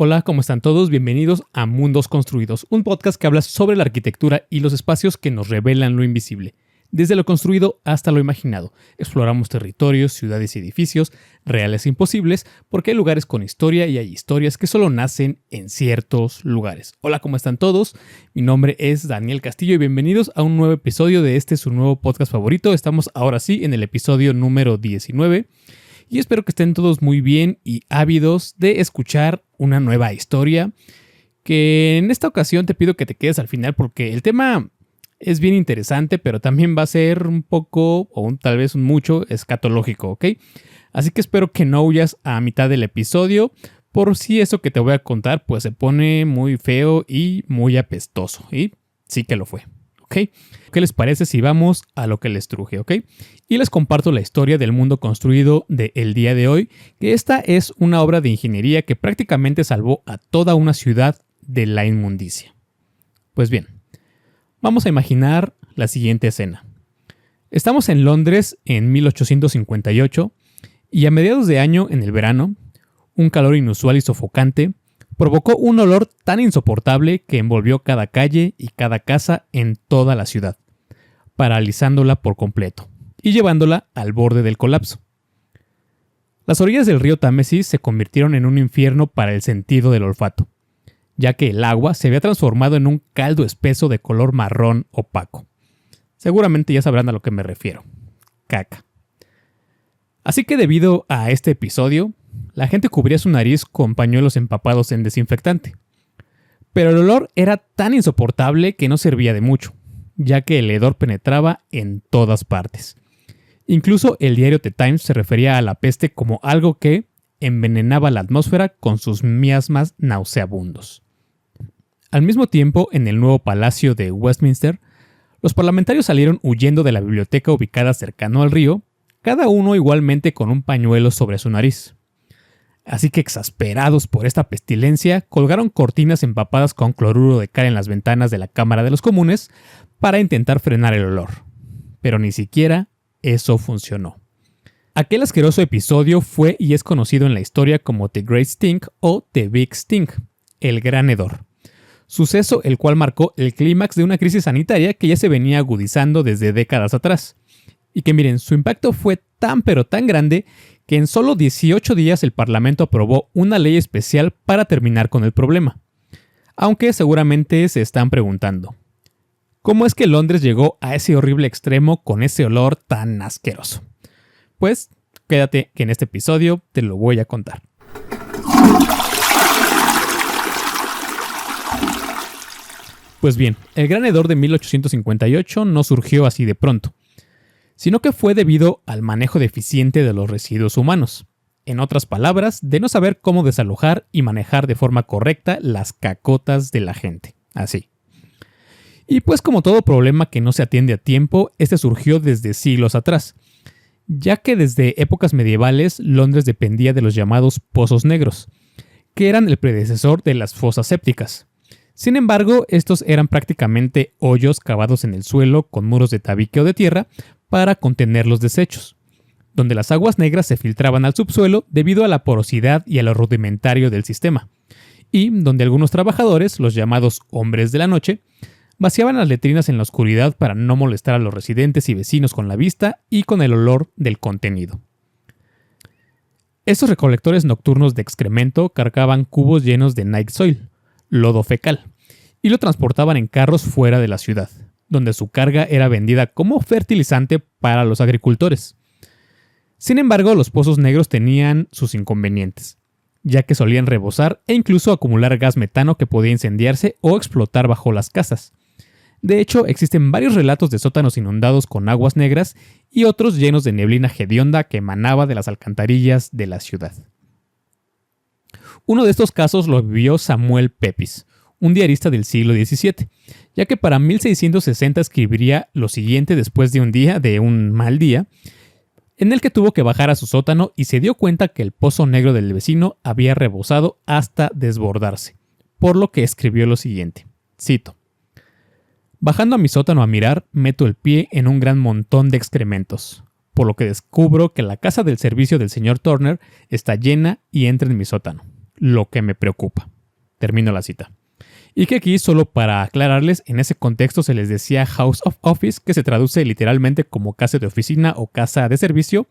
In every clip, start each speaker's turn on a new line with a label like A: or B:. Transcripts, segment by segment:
A: Hola, ¿cómo están todos? Bienvenidos a Mundos Construidos, un podcast que habla sobre la arquitectura y los espacios que nos revelan lo invisible. Desde lo construido hasta lo imaginado, exploramos territorios, ciudades y edificios, reales e imposibles, porque hay lugares con historia y hay historias que solo nacen en ciertos lugares. Hola, ¿cómo están todos? Mi nombre es Daniel Castillo y bienvenidos a un nuevo episodio de su nuevo podcast favorito. Estamos ahora sí en el episodio número 19. Y espero que estén todos muy bien y ávidos de escuchar una nueva historia, que en esta ocasión te pido que te quedes al final porque el tema es bien interesante, pero también va a ser un poco, o tal vez un mucho, escatológico, ¿ok? Así que espero que no huyas a mitad del episodio, por si eso que te voy a contar pues se pone muy feo y muy apestoso, y sí que lo fue. ¿Ok? ¿Qué les parece si vamos a lo que les truje? ¿Ok? Y les comparto la historia del mundo construido del día de hoy, que esta es una obra de ingeniería que prácticamente salvó a toda una ciudad de la inmundicia. Pues bien, vamos a imaginar la siguiente escena. Estamos en Londres en 1858 y a mediados de año, en el verano, un calor inusual y sofocante provocó un olor tan insoportable que envolvió cada calle y cada casa en toda la ciudad, paralizándola por completo y llevándola al borde del colapso. Las orillas del río Támesis se convirtieron en un infierno para el sentido del olfato, ya que el agua se había transformado en un caldo espeso de color marrón opaco. Seguramente ya sabrán a lo que me refiero. Caca. Así que debido a este episodio, la gente cubría su nariz con pañuelos empapados en desinfectante. Pero el olor era tan insoportable que no servía de mucho, ya que el hedor penetraba en todas partes. Incluso el diario The Times se refería a la peste como algo que envenenaba la atmósfera con sus miasmas nauseabundos. Al mismo tiempo, en el nuevo palacio de Westminster, los parlamentarios salieron huyendo de la biblioteca ubicada cercano al río, cada uno igualmente con un pañuelo sobre su nariz. Así que, exasperados por esta pestilencia, colgaron cortinas empapadas con cloruro de cal en las ventanas de la Cámara de los Comunes para intentar frenar el olor. Pero ni siquiera eso funcionó. Aquel asqueroso episodio fue y es conocido en la historia como The Great Stink o The Big Stink, el gran hedor. Suceso el cual marcó el clímax de una crisis sanitaria que ya se venía agudizando desde décadas atrás. Y que miren, su impacto fue tan pero tan grande que en solo 18 días el Parlamento aprobó una ley especial para terminar con el problema. Aunque seguramente se están preguntando, ¿cómo es que Londres llegó a ese horrible extremo con ese olor tan asqueroso? Pues quédate que en este episodio te lo voy a contar. Pues bien, el gran hedor de 1858 no surgió así de pronto, sino que fue debido al manejo deficiente de los residuos humanos. En otras palabras, de no saber cómo desalojar y manejar de forma correcta las cacotas de la gente. Así. Y pues como todo problema que no se atiende a tiempo, este surgió desde siglos atrás, ya que desde épocas medievales Londres dependía de los llamados pozos negros, que eran el predecesor de las fosas sépticas. Sin embargo, estos eran prácticamente hoyos cavados en el suelo con muros de tabique o de tierra para contener los desechos, donde las aguas negras se filtraban al subsuelo debido a la porosidad y a lo rudimentario del sistema, y donde algunos trabajadores, los llamados hombres de la noche, vaciaban las letrinas en la oscuridad para no molestar a los residentes y vecinos con la vista y con el olor del contenido. Estos recolectores nocturnos de excremento cargaban cubos llenos de night soil, lodo fecal, y lo transportaban en carros fuera de la ciudad, donde su carga era vendida como fertilizante para los agricultores. Sin embargo, los pozos negros tenían sus inconvenientes, ya que solían rebosar e incluso acumular gas metano que podía incendiarse o explotar bajo las casas. De hecho, existen varios relatos de sótanos inundados con aguas negras y otros llenos de neblina hedionda que emanaba de las alcantarillas de la ciudad. Uno de estos casos lo vivió Samuel Pepys, un diarista del siglo XVII, ya que para 1660 escribiría lo siguiente después de un mal día, en el que tuvo que bajar a su sótano y se dio cuenta que el pozo negro del vecino había rebosado hasta desbordarse, por lo que escribió lo siguiente, cito: «Bajando a mi sótano a mirar, meto el pie en un gran montón de excrementos, por lo que descubro que la casa del servicio del señor Turner está llena y entra en mi sótano. lo que me preocupa. Termino la cita. Y que aquí, solo para aclararles, en ese contexto se les decía House of Office, que se traduce literalmente como casa de oficina o casa de servicio,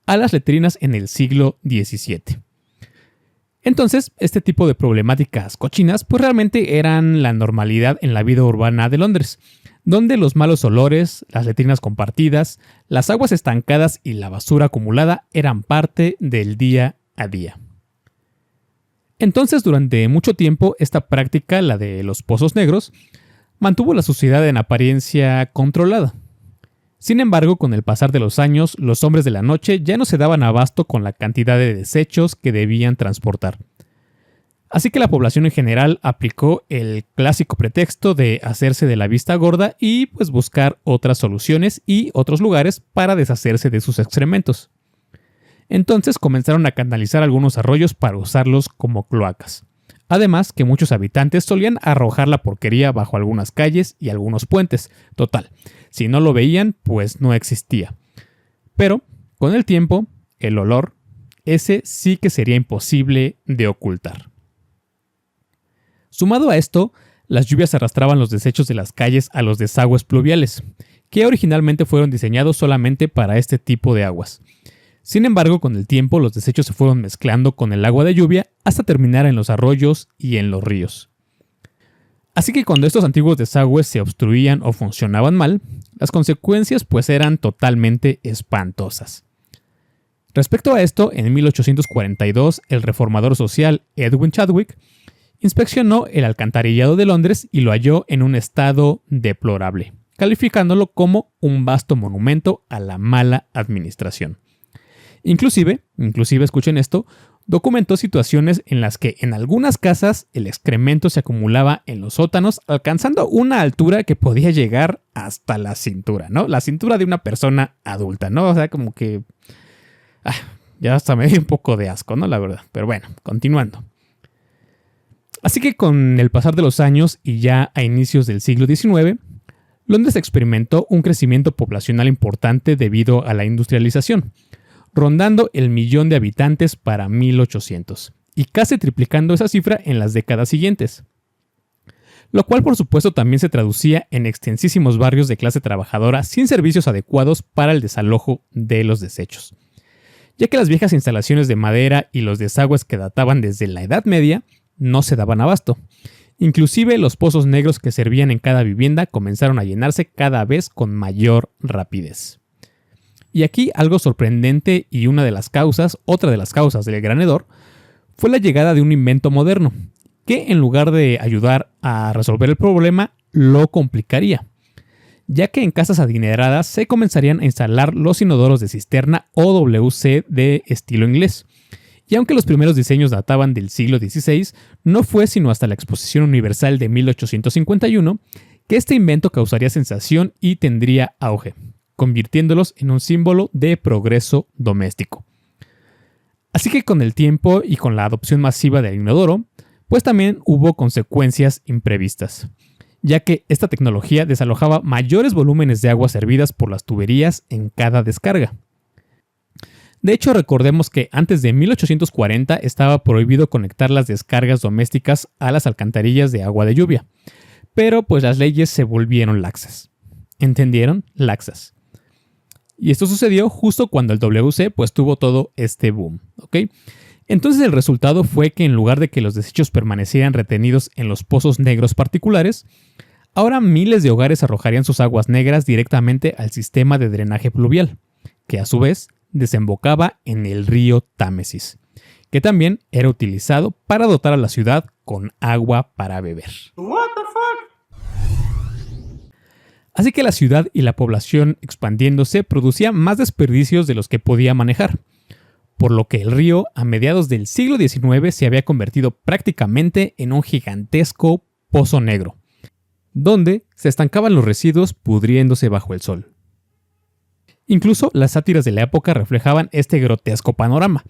A: a las letrinas en el siglo XVII. Entonces, este tipo de problemáticas cochinas pues realmente eran la normalidad en la vida urbana de Londres, donde los malos olores, las letrinas compartidas, las aguas estancadas y la basura acumulada eran parte del día a día. Entonces, durante mucho tiempo, esta práctica, la de los pozos negros, mantuvo la suciedad en apariencia controlada. Sin embargo, con el pasar de los años, los hombres de la noche ya no se daban abasto con la cantidad de desechos que debían transportar. Así que la población en general aplicó el clásico pretexto de hacerse de la vista gorda y pues buscar otras soluciones y otros lugares para deshacerse de sus excrementos. Entonces comenzaron a canalizar algunos arroyos para usarlos como cloacas. Además que muchos habitantes solían arrojar la porquería bajo algunas calles y algunos puentes. Total, si no lo veían, pues no existía. Pero, con el tiempo, el olor, ese sí que sería imposible de ocultar. Sumado a esto, las lluvias arrastraban los desechos de las calles a los desagües pluviales, que originalmente fueron diseñados solamente para este tipo de aguas. Sin embargo, con el tiempo los desechos se fueron mezclando con el agua de lluvia hasta terminar en los arroyos y en los ríos. Así que cuando estos antiguos desagües se obstruían o funcionaban mal, las consecuencias pues eran totalmente espantosas. Respecto a esto, en 1842 el reformador social Edwin Chadwick inspeccionó el alcantarillado de Londres y lo halló en un estado deplorable, calificándolo como un vasto monumento a la mala administración. Inclusive, escuchen esto, documentó situaciones en las que en algunas casas el excremento se acumulaba en los sótanos, alcanzando una altura que podía llegar hasta la cintura, ¿no? La cintura de una persona adulta, ¿no? O sea, como que... ya hasta me dio un poco de asco, ¿no? La verdad. Pero bueno, continuando. Así que con el pasar de los años y ya a inicios del siglo XIX, Londres experimentó un crecimiento poblacional importante debido a la industrialización, rondando el 1.000.000 de habitantes para 1800, y casi triplicando esa cifra en las décadas siguientes. Lo cual por supuesto también se traducía en extensísimos barrios de clase trabajadora sin servicios adecuados para el desalojo de los desechos, ya que las viejas instalaciones de madera y los desagües que databan desde la Edad Media no se daban abasto. Inclusive los pozos negros que servían en cada vivienda comenzaron a llenarse cada vez con mayor rapidez. Y aquí algo sorprendente y otra de las causas del gran hedor, fue la llegada de un invento moderno, que en lugar de ayudar a resolver el problema, lo complicaría, ya que en casas adineradas se comenzarían a instalar los inodoros de cisterna o WC de estilo inglés. Y aunque los primeros diseños databan del siglo XVI, no fue sino hasta la Exposición Universal de 1851 que este invento causaría sensación y tendría auge, convirtiéndolos en un símbolo de progreso doméstico. Así que con el tiempo y con la adopción masiva del inodoro, pues también hubo consecuencias imprevistas, ya que esta tecnología desalojaba mayores volúmenes de agua servidas por las tuberías en cada descarga. De hecho, recordemos que antes de 1840 estaba prohibido conectar las descargas domésticas a las alcantarillas de agua de lluvia, pero pues las leyes se volvieron laxas. ¿Entendieron? Laxas. Y esto sucedió justo cuando el WC pues tuvo todo este boom, ¿ok? Entonces el resultado fue que en lugar de que los desechos permanecieran retenidos en los pozos negros particulares, ahora miles de hogares arrojarían sus aguas negras directamente al sistema de drenaje pluvial, que a su vez desembocaba en el río Támesis, que también era utilizado para dotar a la ciudad con agua para beber. What the fuck? Así que la ciudad y la población expandiéndose producía más desperdicios de los que podía manejar, por lo que el río a mediados del siglo XIX se había convertido prácticamente en un gigantesco pozo negro, donde se estancaban los residuos pudriéndose bajo el sol. Incluso las sátiras de la época reflejaban este grotesco panorama,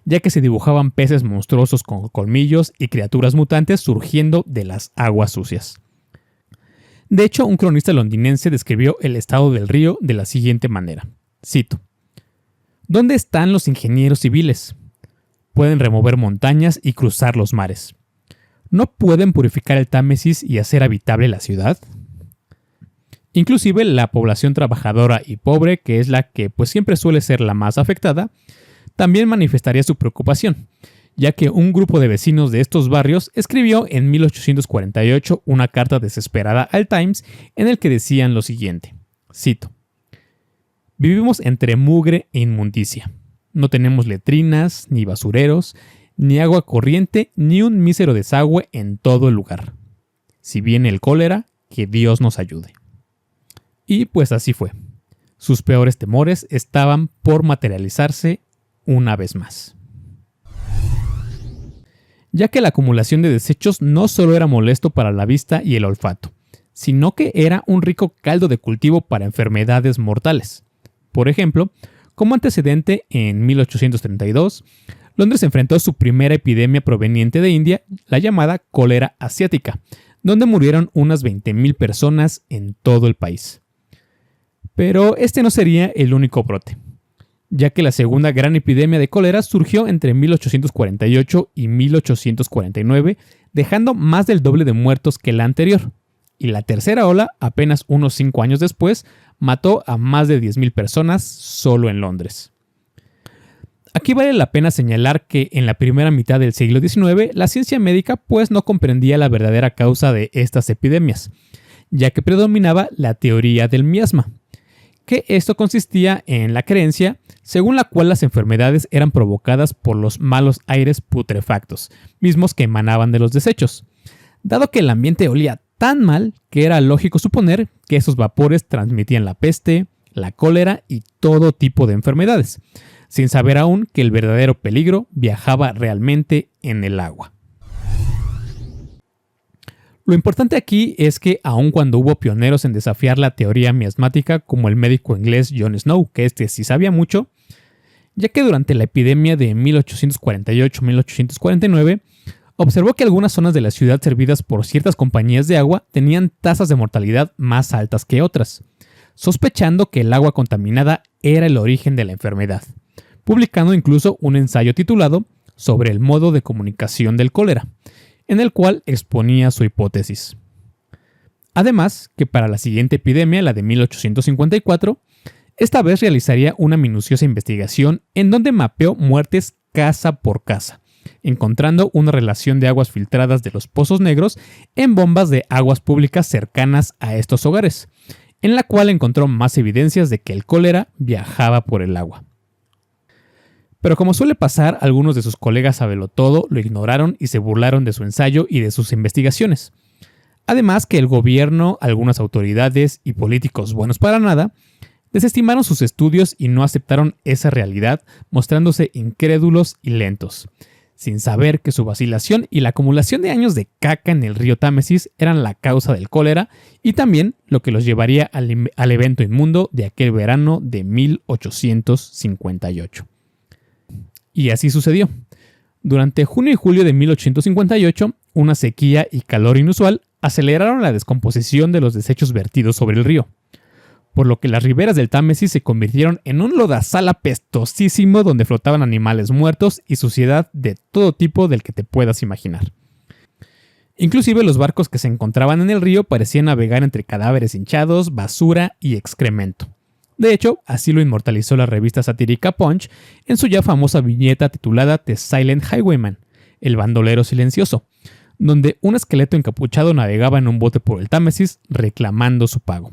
A: ya que se dibujaban peces monstruosos con colmillos y criaturas mutantes surgiendo de las aguas sucias. De hecho, un cronista londinense describió el estado del río de la siguiente manera, cito: ¿Dónde están los ingenieros civiles? pueden remover montañas y cruzar los mares. ¿No pueden purificar el Támesis y hacer habitable la ciudad? Inclusive la población trabajadora y pobre, que es la que pues siempre suele ser la más afectada, también manifestaría su preocupación, ya que un grupo de vecinos de estos barrios escribió en 1848 una carta desesperada al Times en el que decían lo siguiente, cito: "Vivimos entre mugre e inmundicia. No tenemos letrinas, ni basureros, ni agua corriente, ni un mísero desagüe en todo el lugar. Si viene el cólera, que Dios nos ayude". Y pues así fue. Sus peores temores estaban por materializarse una vez más. Ya que la acumulación de desechos no solo era molesto para la vista y el olfato, sino que era un rico caldo de cultivo para enfermedades mortales. Por ejemplo, como antecedente, en 1832, Londres enfrentó su primera epidemia proveniente de India, la llamada cólera asiática, donde murieron unas 20.000 personas en todo el país. Pero este no sería el único brote, ya que la segunda gran epidemia de cólera surgió entre 1848 y 1849, dejando más del doble de muertos que la anterior. Y la tercera ola, apenas unos 5 años después, mató a más de 10.000 personas solo en Londres. Aquí vale la pena señalar que en la primera mitad del siglo XIX la ciencia médica pues no comprendía la verdadera causa de estas epidemias, ya que predominaba la teoría del miasma, que esto consistía en la creencia según la cual las enfermedades eran provocadas por los malos aires putrefactos, mismos que emanaban de los desechos, dado que el ambiente olía tan mal que era lógico suponer que esos vapores transmitían la peste, la cólera y todo tipo de enfermedades, sin saber aún que el verdadero peligro viajaba realmente en el agua. Lo importante aquí es que aun cuando hubo pioneros en desafiar la teoría miasmática como el médico inglés John Snow, que sí sabía mucho, ya que durante la epidemia de 1848-1849 observó que algunas zonas de la ciudad servidas por ciertas compañías de agua tenían tasas de mortalidad más altas que otras, sospechando que el agua contaminada era el origen de la enfermedad, publicando incluso un ensayo titulado sobre el modo de comunicación del cólera, en el cual exponía su hipótesis. Además, que para la siguiente epidemia, la de 1854, esta vez realizaría una minuciosa investigación en donde mapeó muertes casa por casa, encontrando una relación de aguas filtradas de los pozos negros en bombas de aguas públicas cercanas a estos hogares, en la cual encontró más evidencias de que el cólera viajaba por el agua. Pero como suele pasar, algunos de sus colegas sabelotodo lo ignoraron y se burlaron de su ensayo y de sus investigaciones. Además que el gobierno, algunas autoridades y políticos buenos para nada, desestimaron sus estudios y no aceptaron esa realidad, mostrándose incrédulos y lentos, sin saber que su vacilación y la acumulación de años de caca en el río Támesis eran la causa del cólera y también lo que los llevaría al evento inmundo de aquel verano de 1858. Y así sucedió. Durante junio y julio de 1858, una sequía y calor inusual aceleraron la descomposición de los desechos vertidos sobre el río, por lo que las riberas del Támesis se convirtieron en un lodazal apestosísimo donde flotaban animales muertos y suciedad de todo tipo del que te puedas imaginar. Inclusive los barcos que se encontraban en el río parecían navegar entre cadáveres hinchados, basura y excremento. De hecho, así lo inmortalizó la revista satírica Punch en su ya famosa viñeta titulada The Silent Highwayman, el bandolero silencioso, donde un esqueleto encapuchado navegaba en un bote por el Támesis reclamando su pago.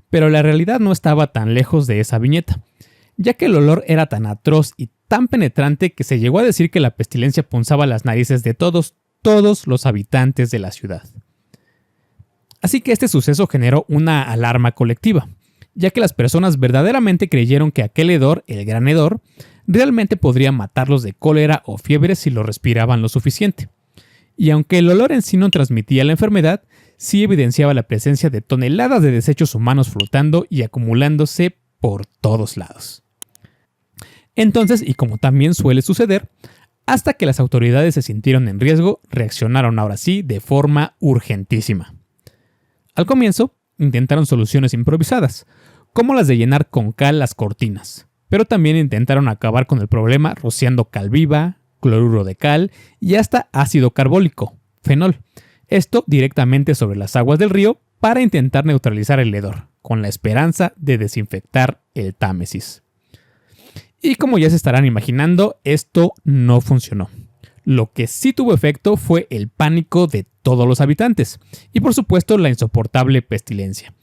A: Pero la realidad no estaba tan lejos de esa viñeta, ya que el olor era tan atroz y tan penetrante que se llegó a decir que la pestilencia punzaba las narices de todos los habitantes de la ciudad. Así que este suceso generó una alarma colectiva, ya que las personas verdaderamente creyeron que aquel hedor, el gran hedor, realmente podría matarlos de cólera o fiebre si lo respiraban lo suficiente. Y aunque el olor en sí no transmitía la enfermedad, sí evidenciaba la presencia de toneladas de desechos humanos flotando y acumulándose por todos lados. Entonces, y como también suele suceder, hasta que las autoridades se sintieron en riesgo, reaccionaron ahora sí de forma urgentísima. Al comienzo, intentaron soluciones improvisadas, como las de llenar con cal las cortinas, pero también intentaron acabar con el problema rociando cal viva, cloruro de cal y hasta ácido carbólico, fenol. Esto directamente sobre las aguas del río para intentar neutralizar el hedor, con la esperanza de desinfectar el Támesis. Y como ya se estarán imaginando, esto no funcionó. Lo que sí tuvo efecto fue el pánico de todos los habitantes y por supuesto la insoportable pestilencia,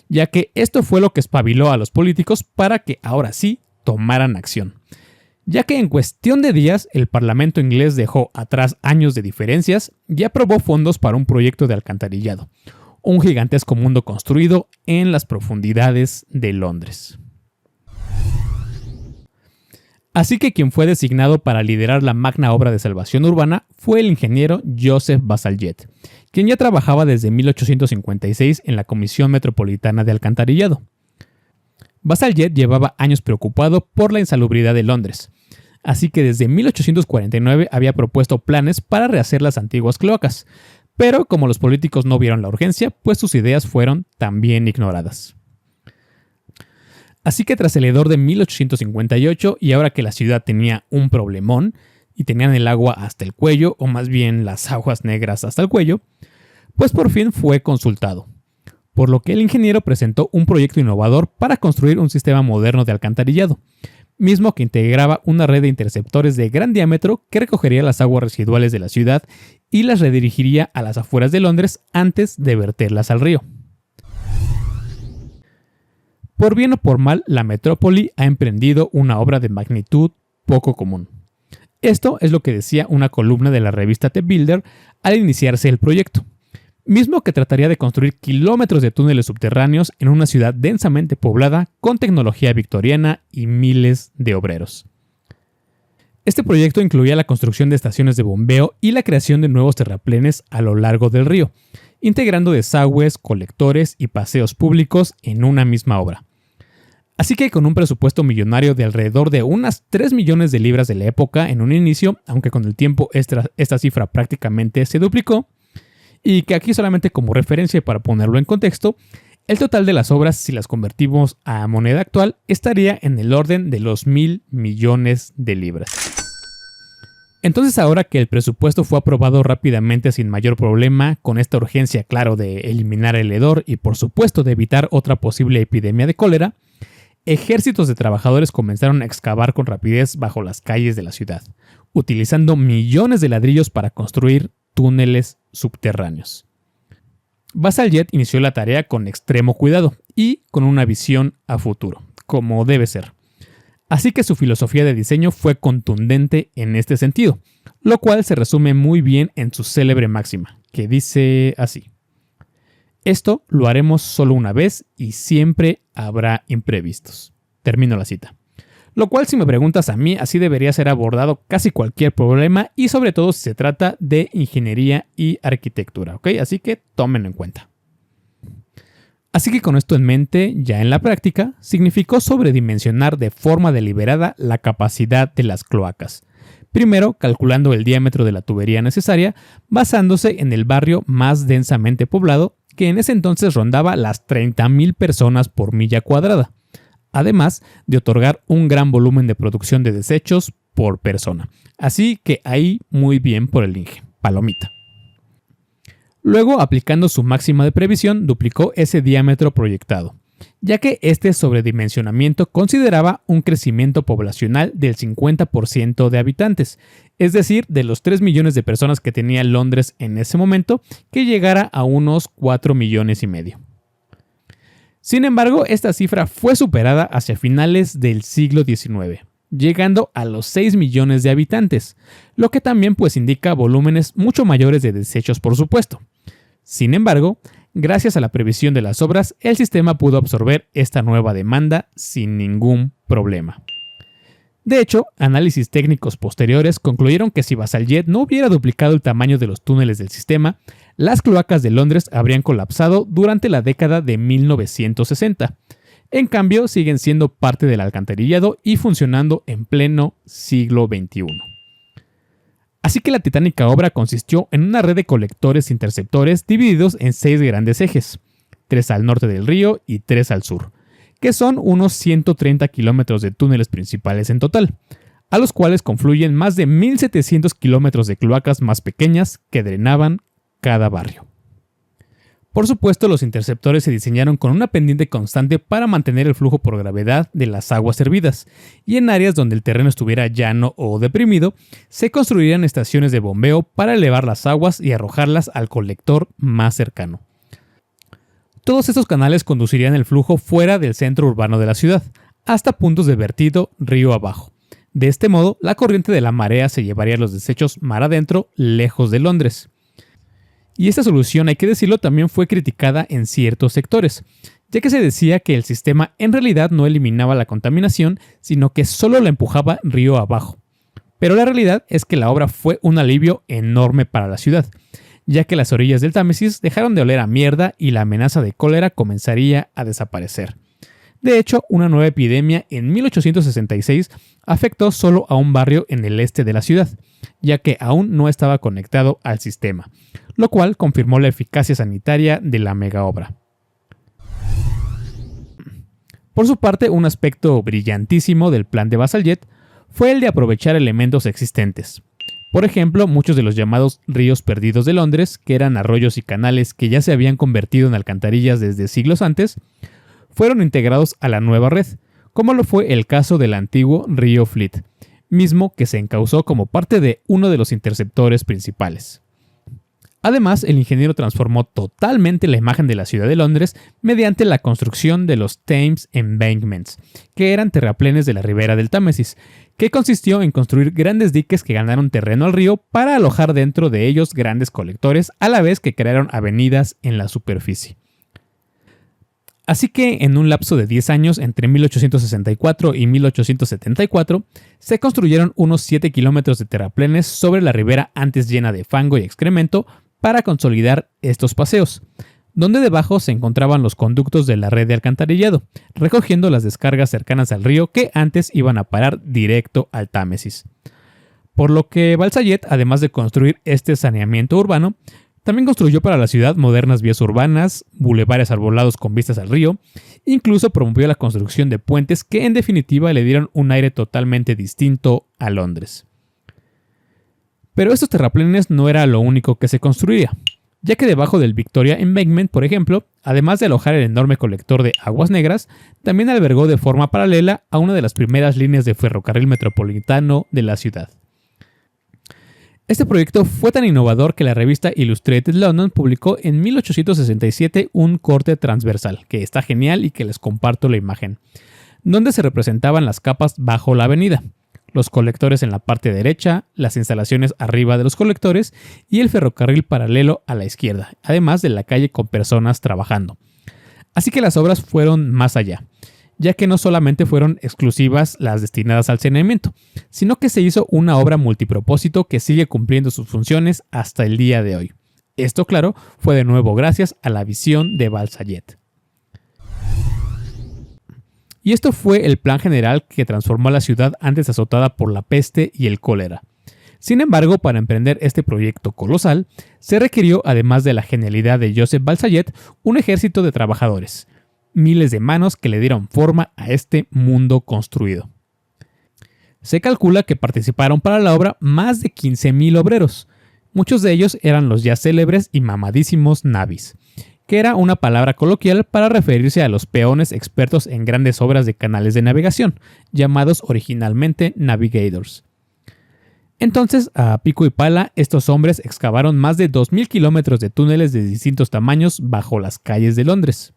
A: ya que esto fue lo que espabiló a los políticos para que ahora sí tomaran acción. Ya que en cuestión de días el Parlamento inglés dejó atrás años de diferencias y aprobó fondos para un proyecto de alcantarillado, un gigantesco mundo construido en las profundidades de Londres. Así que quien fue designado para liderar la magna obra de salvación urbana fue el ingeniero Joseph Bazalgette, quien ya trabajaba desde 1856 en la Comisión Metropolitana de Alcantarillado. Bazalgette llevaba años preocupado por la insalubridad de Londres, así que desde 1849 había propuesto planes para rehacer las antiguas cloacas, pero como los políticos no vieron la urgencia, pues sus ideas fueron también ignoradas. Así que tras el hedor de 1858 y ahora que la ciudad tenía un problemón y tenían el agua hasta el cuello, o más bien las aguas negras hasta el cuello, pues por fin fue consultado. Por lo que el ingeniero presentó un proyecto innovador para construir un sistema moderno de alcantarillado, mismo que integraba una red de interceptores de gran diámetro que recogería las aguas residuales de la ciudad y las redirigiría a las afueras de Londres antes de verterlas al río. Por bien o por mal, la metrópoli ha emprendido una obra de magnitud poco común. Esto es lo que decía una columna de la revista The Builder al iniciarse el proyecto, mismo que trataría de construir kilómetros de túneles subterráneos en una ciudad densamente poblada con tecnología victoriana y miles de obreros. Este proyecto incluía la construcción de estaciones de bombeo y la creación de nuevos terraplenes a lo largo del río, integrando desagües, colectores y paseos públicos en una misma obra. Así que con un presupuesto millonario de alrededor de unas 3 millones de libras de la época en un inicio, aunque con el tiempo esta cifra prácticamente se duplicó, y que aquí solamente como referencia para ponerlo en contexto, el total de las obras, si las convertimos a moneda actual, estaría en el orden de los 1.000 millones de libras. Entonces ahora que el presupuesto fue aprobado rápidamente sin mayor problema, con esta urgencia claro de eliminar el hedor y por supuesto de evitar otra posible epidemia de cólera, ejércitos de trabajadores comenzaron a excavar con rapidez bajo las calles de la ciudad, utilizando millones de ladrillos para construir túneles subterráneos. Bazalgette inició la tarea con extremo cuidado y con una visión a futuro, como debe ser. Así que su filosofía de diseño fue contundente en este sentido, lo cual se resume muy bien en su célebre máxima, que dice así: esto lo haremos solo una vez y siempre habrá imprevistos. Termino la cita. Lo cual, si me preguntas a mí, así debería ser abordado casi cualquier problema y sobre todo si se trata de ingeniería y arquitectura, ¿ok? Así que tómenlo en cuenta. Así que con esto en mente, ya en la práctica, significó sobredimensionar de forma deliberada la capacidad de las cloacas. Primero, calculando el diámetro de la tubería necesaria, basándose en el barrio más densamente poblado, que en ese entonces rondaba las 30.000 personas por milla cuadrada, además de otorgar un gran volumen de producción de desechos por persona. Así que ahí muy bien por el INGE, palomita. Luego, aplicando su máxima de previsión, duplicó ese diámetro proyectado, ya que este sobredimensionamiento consideraba un crecimiento poblacional del 50% de habitantes, es decir, de los 3 millones de personas que tenía Londres en ese momento, que llegara a unos 4 millones y medio. Sin embargo, esta cifra fue superada hacia finales del siglo XIX, llegando a los 6 millones de habitantes, lo que también pues indica volúmenes mucho mayores de desechos, por supuesto. Sin embargo, gracias a la previsión de las obras, el sistema pudo absorber esta nueva demanda sin ningún problema. De hecho, análisis técnicos posteriores concluyeron que si Bazalgette no hubiera duplicado el tamaño de los túneles del sistema, las cloacas de Londres habrían colapsado durante la década de 1960. En cambio, siguen siendo parte del alcantarillado y funcionando en pleno siglo XXI. Así que la titánica obra consistió en una red de colectores interceptores divididos en 6 grandes ejes, 3 al norte del río y 3 al sur, que son unos 130 kilómetros de túneles principales en total, a los cuales confluyen más de 1.700 kilómetros de cloacas más pequeñas que drenaban cada barrio. Por supuesto, los interceptores se diseñaron con una pendiente constante para mantener el flujo por gravedad de las aguas servidas, y en áreas donde el terreno estuviera llano o deprimido, se construirían estaciones de bombeo para elevar las aguas y arrojarlas al colector más cercano. Todos estos canales conducirían el flujo fuera del centro urbano de la ciudad, hasta puntos de vertido río abajo. De este modo, la corriente de la marea se llevaría los desechos mar adentro, lejos de Londres. Y esta solución, hay que decirlo, también fue criticada en ciertos sectores, ya que se decía que el sistema en realidad no eliminaba la contaminación, sino que solo la empujaba río abajo. Pero la realidad es que la obra fue un alivio enorme para la ciudad, ya que las orillas del Támesis dejaron de oler a mierda y la amenaza de cólera comenzaría a desaparecer. De hecho, una nueva epidemia en 1866 afectó solo a un barrio en el este de la ciudad, ya que aún no estaba conectado al sistema, lo cual confirmó la eficacia sanitaria de la megaobra. Por su parte, un aspecto brillantísimo del plan de Bazalgette fue el de aprovechar elementos existentes. Por ejemplo, muchos de los llamados ríos perdidos de Londres, que eran arroyos y canales que ya se habían convertido en alcantarillas desde siglos antes, fueron integrados a la nueva red, como lo fue el caso del antiguo río Fleet, mismo que se encauzó como parte de uno de los interceptores principales. Además, el ingeniero transformó totalmente la imagen de la ciudad de Londres mediante la construcción de los Thames Embankments, que eran terraplenes de la ribera del Támesis, que consistió en construir grandes diques que ganaron terreno al río para alojar dentro de ellos grandes colectores, a la vez que crearon avenidas en la superficie. Así que en un lapso de 10 años, entre 1864 y 1874, se construyeron unos 7 kilómetros de terraplenes sobre la ribera antes llena de fango y excremento para consolidar estos paseos, donde debajo se encontraban los conductos de la red de alcantarillado, recogiendo las descargas cercanas al río que antes iban a parar directo al Támesis. Por lo que Bazalgette, además de construir este saneamiento urbano, también construyó para la ciudad modernas vías urbanas, bulevares arbolados con vistas al río, incluso promovió la construcción de puentes que en definitiva le dieron un aire totalmente distinto a Londres. Pero estos terraplenes no era lo único que se construía, ya que debajo del Victoria Embankment, por ejemplo, además de alojar el enorme colector de aguas negras, también albergó de forma paralela a una de las primeras líneas de ferrocarril metropolitano de la ciudad. Este proyecto fue tan innovador que la revista Illustrated London publicó en 1867 un corte transversal, que está genial y que les comparto la imagen, donde se representaban las capas bajo la avenida, los colectores en la parte derecha, las instalaciones arriba de los colectores y el ferrocarril paralelo a la izquierda, además de la calle con personas trabajando. Así que las obras fueron más allá, ya que no solamente fueron exclusivas las destinadas al saneamiento, sino que se hizo una obra multipropósito que sigue cumpliendo sus funciones hasta el día de hoy. Esto, claro, fue de nuevo gracias a la visión de Bazalgette. Y esto fue el plan general que transformó a la ciudad antes azotada por la peste y el cólera. Sin embargo, para emprender este proyecto colosal, se requirió, además de la genialidad de Joseph Bazalgette, un ejército de trabajadores, miles de manos que le dieron forma a este mundo construido. Se calcula que participaron para la obra más de 15,000 obreros. Muchos de ellos eran los ya célebres y mamadísimos navvies, que era una palabra coloquial para referirse a los peones expertos en grandes obras de canales de navegación, llamados originalmente navigators. Entonces, a pico y pala, estos hombres excavaron más de 2,000 kilómetros de túneles de distintos tamaños bajo las calles de Londres.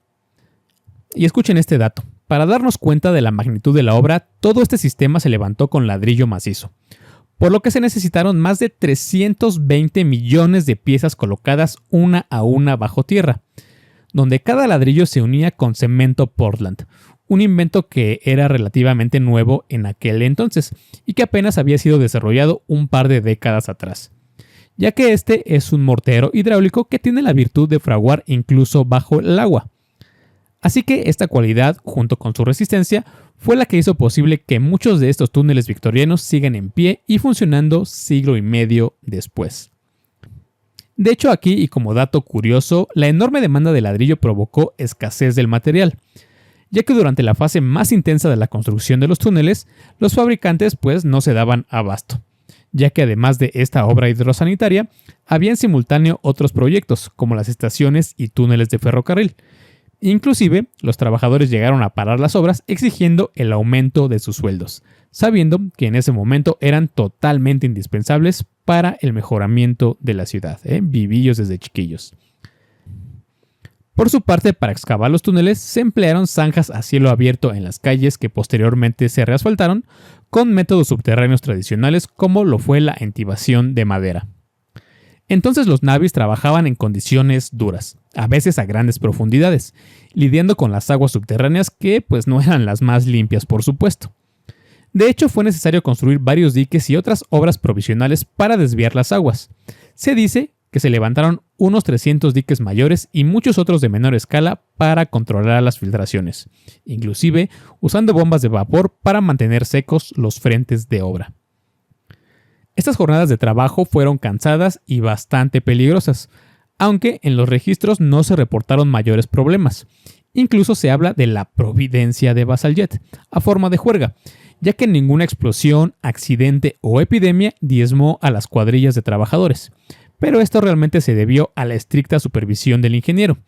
A: Y escuchen este dato. Para darnos cuenta de la magnitud de la obra, todo este sistema se levantó con ladrillo macizo, por lo que se necesitaron más de 320 millones de piezas colocadas una a una bajo tierra, donde cada ladrillo se unía con cemento Portland, un invento que era relativamente nuevo en aquel entonces y que apenas había sido desarrollado un par de décadas atrás, ya que este es un mortero hidráulico que tiene la virtud de fraguar incluso bajo el agua. Así que esta cualidad, junto con su resistencia, fue la que hizo posible que muchos de estos túneles victorianos sigan en pie y funcionando siglo y medio después. De hecho, aquí, y como dato curioso, la enorme demanda de ladrillo provocó escasez del material. ya que durante la fase más intensa de la construcción de los túneles, los fabricantes no se daban abasto, ya que además de esta obra hidrosanitaria, había en simultáneo otros proyectos, como las estaciones y túneles de ferrocarril. Inclusive, los trabajadores llegaron a parar las obras exigiendo el aumento de sus sueldos, sabiendo que en ese momento eran totalmente indispensables para el mejoramiento de la ciudad, vivillos desde chiquillos. Por su parte, para excavar los túneles se emplearon zanjas a cielo abierto en las calles que posteriormente se reasfaltaron con métodos subterráneos tradicionales como lo fue la entibación de madera. Entonces los navis trabajaban en condiciones duras, a veces a grandes profundidades, lidiando con las aguas subterráneas que no eran las más limpias, por supuesto. De hecho, fue necesario construir varios diques y otras obras provisionales para desviar las aguas. Se dice que se levantaron unos 300 diques mayores y muchos otros de menor escala para controlar las filtraciones, inclusive usando bombas de vapor para mantener secos los frentes de obra. Estas jornadas de trabajo fueron cansadas y bastante peligrosas, aunque en los registros no se reportaron mayores problemas. Incluso se habla de la providencia de Bazalgette, a forma de juerga, ya que ninguna explosión, accidente o epidemia diezmó a las cuadrillas de trabajadores. Pero esto realmente se debió a la estricta supervisión del ingeniero,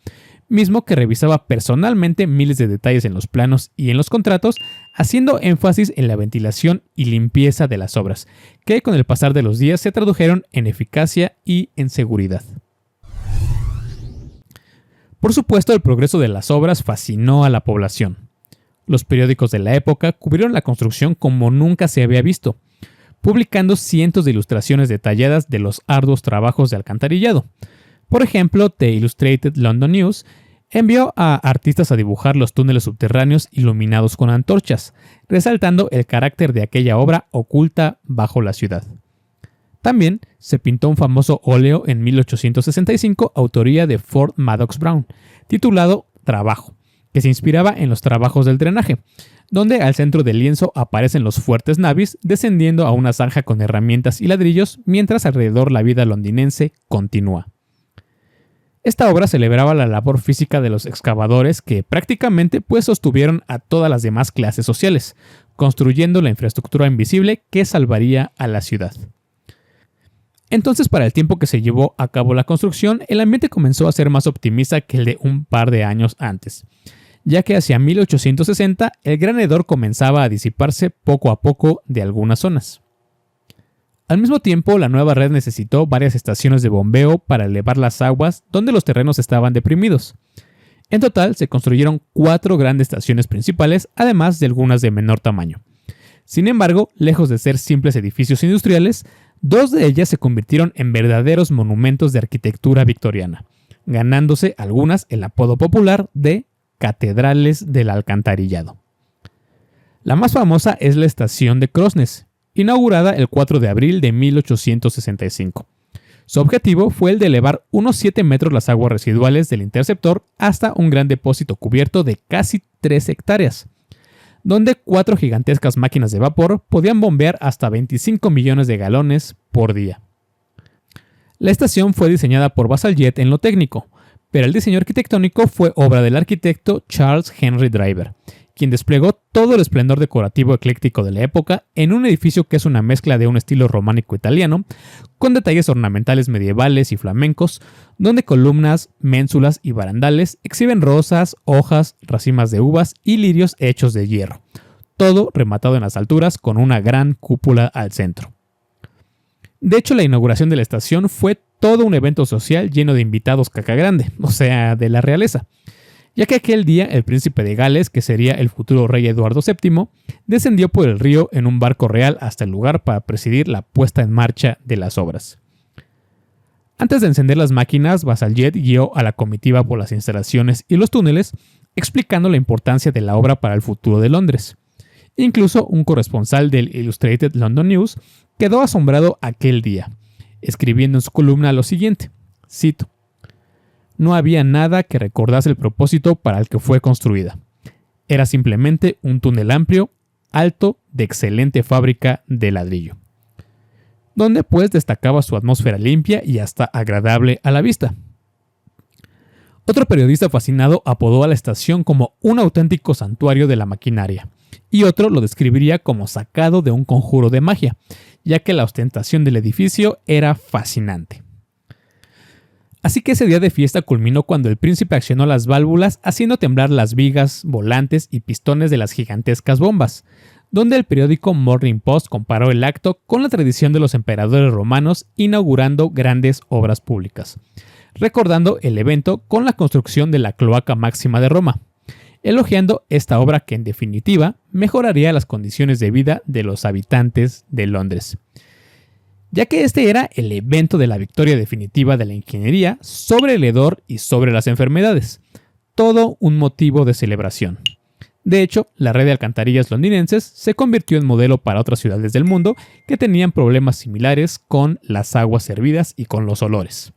A: mismo que revisaba personalmente miles de detalles en los planos y en los contratos, haciendo énfasis en la ventilación y limpieza de las obras, que con el pasar de los días se tradujeron en eficacia y en seguridad. Por supuesto, el progreso de las obras fascinó a la población. Los periódicos de la época cubrieron la construcción como nunca se había visto, publicando cientos de ilustraciones detalladas de los arduos trabajos de alcantarillado. Por ejemplo, The Illustrated London News envió a artistas a dibujar los túneles subterráneos iluminados con antorchas, resaltando el carácter de aquella obra oculta bajo la ciudad. También se pintó un famoso óleo en 1865, autoría de Ford Madox Brown, titulado Trabajo, que se inspiraba en los trabajos del drenaje, donde al centro del lienzo aparecen los fuertes navis descendiendo a una zanja con herramientas y ladrillos, mientras alrededor la vida londinense continúa. Esta obra celebraba la labor física de los excavadores que prácticamente sostuvieron a todas las demás clases sociales, construyendo la infraestructura invisible que salvaría a la ciudad. Entonces, para el tiempo que se llevó a cabo la construcción, el ambiente comenzó a ser más optimista que el de un par de años antes, ya que hacia 1860 el gran hedor comenzaba a disiparse poco a poco de algunas zonas. Al mismo tiempo, la nueva red necesitó varias estaciones de bombeo para elevar las aguas donde los terrenos estaban deprimidos. En total, se construyeron 4 grandes estaciones principales, además de algunas de menor tamaño. Sin embargo, lejos de ser simples edificios industriales, 2 de ellas se convirtieron en verdaderos monumentos de arquitectura victoriana, ganándose algunas el apodo popular de catedrales del alcantarillado. La más famosa es la estación de Crossness, inaugurada el 4 de abril de 1865. Su objetivo fue el de elevar unos 7 metros las aguas residuales del interceptor hasta un gran depósito cubierto de casi 3 hectáreas, donde 4 gigantescas máquinas de vapor podían bombear hasta 25 millones de galones por día. La estación fue diseñada por Bazalgette en lo técnico, pero el diseño arquitectónico fue obra del arquitecto Charles Henry Driver, quien desplegó todo el esplendor decorativo ecléctico de la época en un edificio que es una mezcla de un estilo románico italiano, con detalles ornamentales medievales y flamencos, donde columnas, ménsulas y barandales exhiben rosas, hojas, racimas de uvas y lirios hechos de hierro, todo rematado en las alturas con una gran cúpula al centro. De hecho, la inauguración de la estación fue todo un evento social lleno de invitados caca grande, o sea, de la realeza, ya que aquel día el príncipe de Gales, que sería el futuro rey Eduardo VII, descendió por el río en un barco real hasta el lugar para presidir la puesta en marcha de las obras. Antes de encender las máquinas, Bazalgette guió a la comitiva por las instalaciones y los túneles, explicando la importancia de la obra para el futuro de Londres. Incluso un corresponsal del Illustrated London News quedó asombrado aquel día, escribiendo en su columna lo siguiente, cito: "No había nada que recordase el propósito para el que fue construida. Era simplemente un túnel amplio, alto, de excelente fábrica de ladrillo", donde destacaba su atmósfera limpia y hasta agradable a la vista. Otro periodista fascinado apodó a la estación como un auténtico santuario de la maquinaria, y otro lo describiría como sacado de un conjuro de magia, ya que la ostentación del edificio era fascinante. Así que ese día de fiesta culminó cuando el príncipe accionó las válvulas haciendo temblar las vigas, volantes y pistones de las gigantescas bombas, donde el periódico Morning Post comparó el acto con la tradición de los emperadores romanos inaugurando grandes obras públicas, recordando el evento con la construcción de la Cloaca Máxima de Roma, elogiando esta obra que en definitiva mejoraría las condiciones de vida de los habitantes de Londres, ya que este era el evento de la victoria definitiva de la ingeniería sobre el hedor y sobre las enfermedades, todo un motivo de celebración. De hecho, la red de alcantarillas londinenses se convirtió en modelo para otras ciudades del mundo que tenían problemas similares con las aguas servidas y con los olores.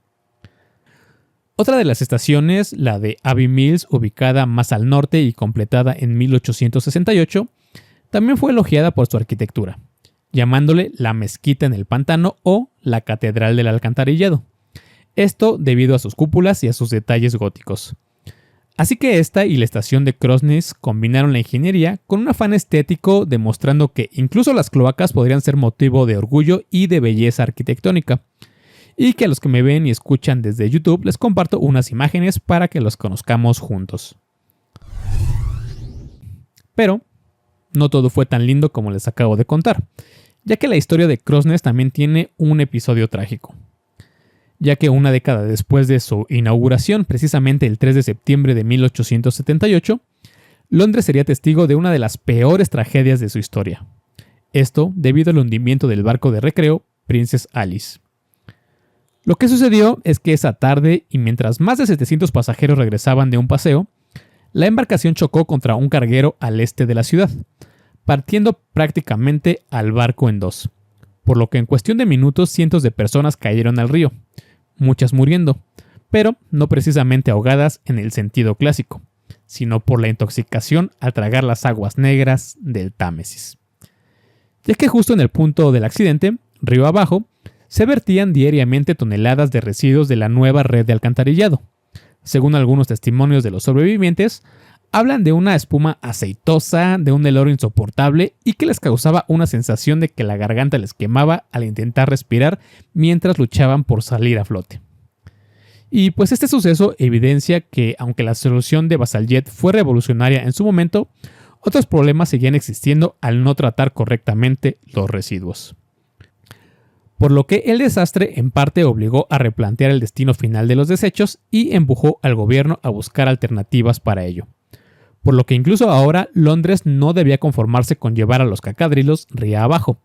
A: Otra de las estaciones, la de Abbey Mills, ubicada más al norte y completada en 1868, también fue elogiada por su arquitectura, llamándole la mezquita en el pantano o la catedral del alcantarillado. Esto debido a sus cúpulas y a sus detalles góticos. Así que esta y la estación de Crossness combinaron la ingeniería con un afán estético, demostrando que incluso las cloacas podrían ser motivo de orgullo y de belleza arquitectónica. Y que a los que me ven y escuchan desde YouTube les comparto unas imágenes para que los conozcamos juntos. Pero no todo fue tan lindo como les acabo de contar, ya que la historia de Crossness también tiene un episodio trágico, ya que una década después de su inauguración, precisamente el 3 de septiembre de 1878, Londres sería testigo de una de las peores tragedias de su historia. Esto debido al hundimiento del barco de recreo Princess Alice. Lo que sucedió es que esa tarde, y mientras más de 700 pasajeros regresaban de un paseo, la embarcación chocó contra un carguero al este de la ciudad, partiendo prácticamente al barco en dos, por lo que en cuestión de minutos cientos de personas cayeron al río, muchas muriendo, pero no precisamente ahogadas en el sentido clásico, sino por la intoxicación al tragar las aguas negras del Támesis. Y es que justo en el punto del accidente, río abajo, se vertían diariamente toneladas de residuos de la nueva red de alcantarillado. Según algunos testimonios de los sobrevivientes, hablan de una espuma aceitosa, de un olor insoportable y que les causaba una sensación de que la garganta les quemaba al intentar respirar mientras luchaban por salir a flote. Y pues este suceso evidencia que, aunque la solución de Bazalgette fue revolucionaria en su momento, otros problemas seguían existiendo al no tratar correctamente los residuos. Por lo que el desastre en parte obligó a replantear el destino final de los desechos y empujó al gobierno a buscar alternativas para ello. Por lo que incluso ahora Londres no debía conformarse con llevar a los cacadrilos río abajo,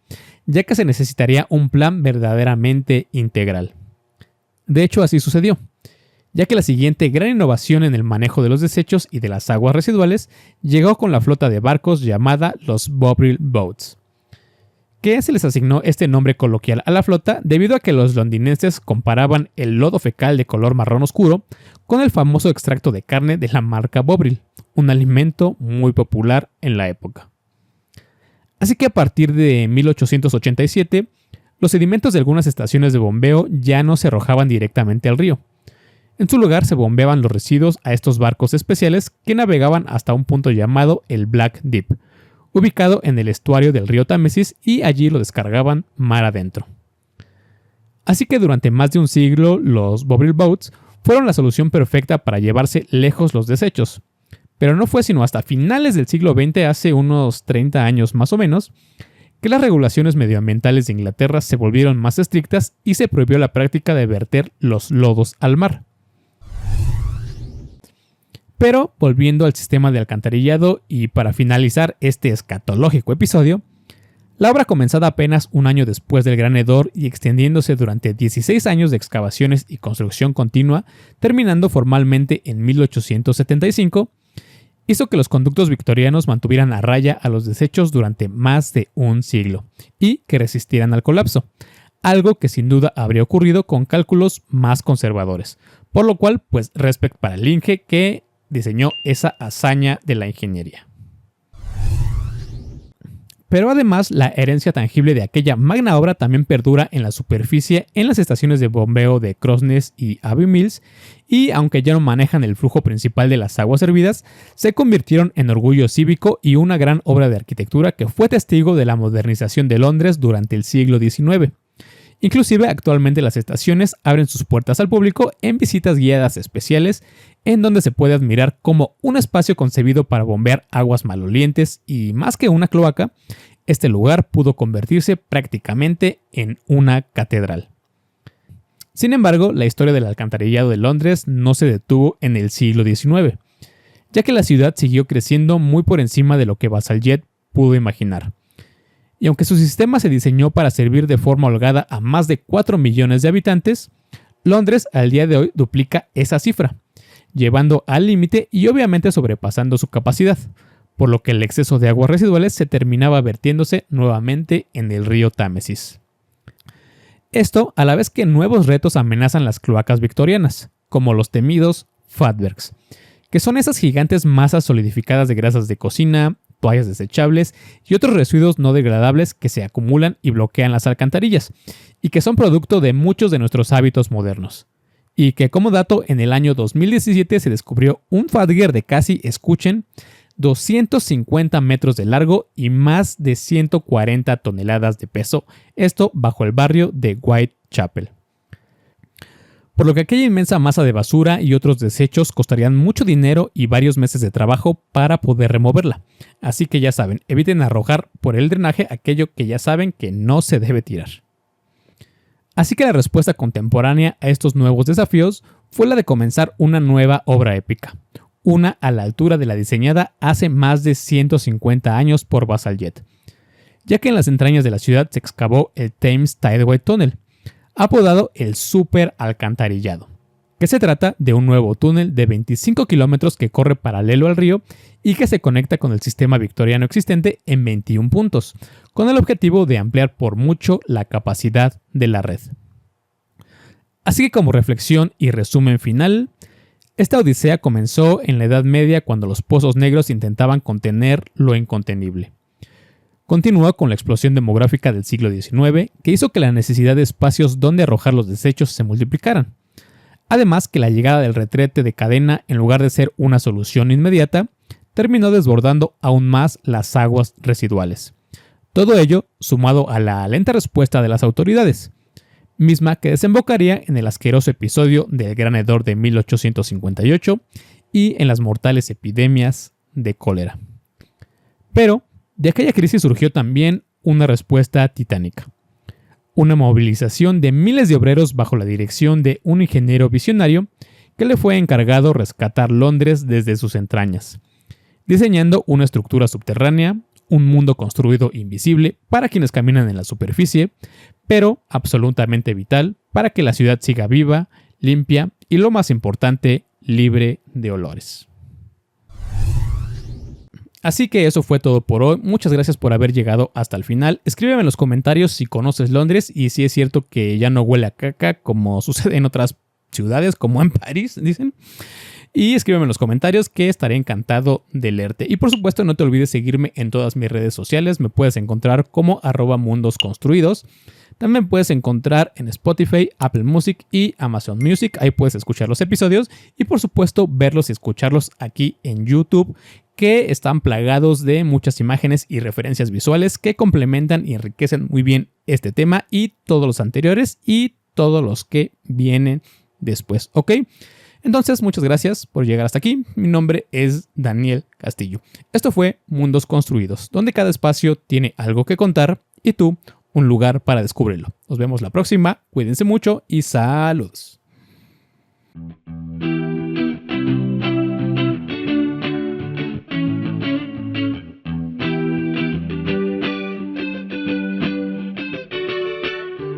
A: ya que se necesitaría un plan verdaderamente integral. De hecho, así sucedió, ya que la siguiente gran innovación en el manejo de los desechos y de las aguas residuales llegó con la flota de barcos llamada los Bovril Boats, que se les asignó este nombre coloquial a la flota debido a que los londinenses comparaban el lodo fecal de color marrón oscuro con el famoso extracto de carne de la marca Bovril, un alimento muy popular en la época. Así que a partir de 1887, los sedimentos de algunas estaciones de bombeo ya no se arrojaban directamente al río. En su lugar se bombeaban los residuos a estos barcos especiales que navegaban hasta un punto llamado el Black Deep, ubicado en el estuario del río Támesis, y allí lo descargaban mar adentro. Así que durante más de un siglo los Bovril Boats fueron la solución perfecta para llevarse lejos los desechos. Pero no fue sino hasta finales del siglo XX, hace unos 30 años más o menos, que las regulaciones medioambientales de Inglaterra se volvieron más estrictas y se prohibió la práctica de verter los lodos al mar. Pero volviendo al sistema de alcantarillado y para finalizar este escatológico episodio, la obra comenzada apenas un año después del gran hedor y extendiéndose durante 16 años de excavaciones y construcción continua, terminando formalmente en 1875, hizo que los conductos victorianos mantuvieran a raya a los desechos durante más de un siglo y que resistieran al colapso, algo que sin duda habría ocurrido con cálculos más conservadores, por lo cual pues respect para el Inge que diseñó esa hazaña de la ingeniería. Pero además, la herencia tangible de aquella magna obra también perdura en la superficie en las estaciones de bombeo de Crossness y Abbey Mills, y aunque ya no manejan el flujo principal de las aguas hervidas, se convirtieron en orgullo cívico y una gran obra de arquitectura que fue testigo de la modernización de Londres durante el siglo XIX. Inclusive actualmente las estaciones abren sus puertas al público en visitas guiadas especiales, en donde se puede admirar cómo un espacio concebido para bombear aguas malolientes y más que una cloaca, este lugar pudo convertirse prácticamente en una catedral. Sin embargo, la historia del alcantarillado de Londres no se detuvo en el siglo XIX, ya que la ciudad siguió creciendo muy por encima de lo que Bazalgette pudo imaginar. Y aunque su sistema se diseñó para servir de forma holgada a más de 4 millones de habitantes, Londres al día de hoy duplica esa cifra, llevando al límite y obviamente sobrepasando su capacidad, por lo que el exceso de aguas residuales se terminaba vertiéndose nuevamente en el río Támesis. Esto a la vez que nuevos retos amenazan las cloacas victorianas, como los temidos fatbergs, que son esas gigantes masas solidificadas de grasas de cocina, toallas desechables y otros residuos no degradables que se acumulan y bloquean las alcantarillas, y que son producto de muchos de nuestros hábitos modernos. Y que como dato, en el año 2017 se descubrió un fatger de casi, escuchen, 250 metros de largo y más de 140 toneladas de peso, esto bajo el barrio de Whitechapel. Por lo que aquella inmensa masa de basura y otros desechos costarían mucho dinero y varios meses de trabajo para poder removerla. Así que ya saben, eviten arrojar por el drenaje aquello que ya saben que no se debe tirar. Así que la respuesta contemporánea a estos nuevos desafíos fue la de comenzar una nueva obra épica, una a la altura de la diseñada hace más de 150 años por Bazalgette, ya que en las entrañas de la ciudad se excavó el Thames Tideway Tunnel, apodado el Super Alcantarillado, que se trata de un nuevo túnel de 25 kilómetros que corre paralelo al río y que se conecta con el sistema victoriano existente en 21 puntos, con el objetivo de ampliar por mucho la capacidad de la red. Así que como reflexión y resumen final, esta odisea comenzó en la Edad Media cuando los pozos negros intentaban contener lo incontenible. Continuó con la explosión demográfica del siglo XIX, que hizo que la necesidad de espacios donde arrojar los desechos se multiplicaran. Además que la llegada del retrete de cadena, en lugar de ser una solución inmediata, terminó desbordando aún más las aguas residuales. Todo ello sumado a la lenta respuesta de las autoridades, misma que desembocaría en el asqueroso episodio del Gran Hedor de 1858 y en las mortales epidemias de cólera. Pero de aquella crisis surgió también una respuesta titánica. Una movilización de miles de obreros bajo la dirección de un ingeniero visionario que le fue encargado rescatar Londres desde sus entrañas, diseñando una estructura subterránea, un mundo construido invisible para quienes caminan en la superficie, pero absolutamente vital para que la ciudad siga viva, limpia y, lo más importante, libre de olores. Así que eso fue todo por hoy. Muchas gracias por haber llegado hasta el final. Escríbeme en los comentarios si conoces Londres y si es cierto que ya no huele a caca como sucede en otras ciudades, como en París, dicen. Y escríbeme en los comentarios que estaré encantado de leerte. Y por supuesto no te olvides seguirme en todas mis redes sociales. Me puedes encontrar como @mundosconstruidos. También puedes encontrar en Spotify, Apple Music y Amazon Music. Ahí puedes escuchar los episodios y por supuesto verlos y escucharlos aquí en YouTube, que están plagados de muchas imágenes y referencias visuales que complementan y enriquecen muy bien este tema y todos los anteriores y todos los que vienen después, ¿ok? Entonces, muchas gracias por llegar hasta aquí. Mi nombre es Daniel Castillo. Esto fue Mundos Construidos, donde cada espacio tiene algo que contar y tú un lugar para descubrirlo. Nos vemos la próxima, cuídense mucho y saludos.